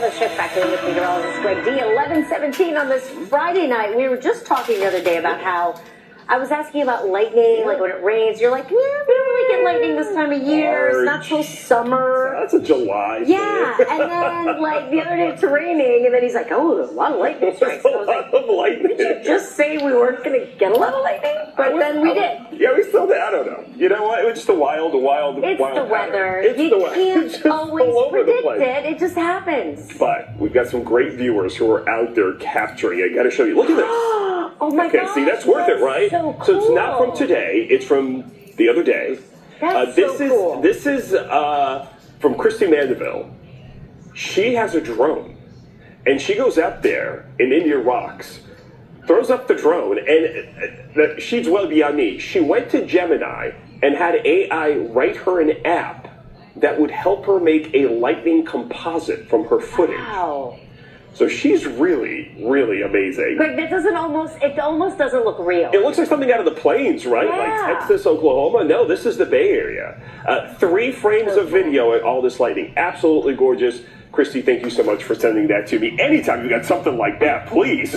the Shift Factor with meteorologist Greg Dee. 11:17 on this Friday night. We were just talking the other day about how I was asking about lightning, like when it rains. You're like, yeah, we don't really get lightning this time of year. It's not till summer. That's a July thing. Yeah, and then like the other day it's raining, and then he's like, oh, there's a lot of lightning strikes. There's a lot of lightning. Did you just say we weren't going to get a lot of lightning? But then we did. Yeah, we still did. I don't know. You know what? It was just a wild It's the weather. You can't always predict it. It just happens. But we've got some great viewers who are out there capturing it. Got to show you. Look at this. Oh my okay, God. see, that's worth it, right? So cool. So it's not from today. It's from the other day. That's so cool. This is from Christy Mandeville. She has a drone, and she goes out there in Indian Rocks, throws up the drone, and she's well beyond me. She went to Gemini and had AI write her an app that would help her make a lightning composite from her footage. Wow. So she's really, really amazing. Greg, that it almost doesn't look real. It looks like something out of the plains, right? Yeah. Like Texas, Oklahoma. No, this is the Bay Area. 3 frames of video at all this lightning. Absolutely gorgeous. Christy, thank you so much for sending that to me. Anytime you got something like that, please.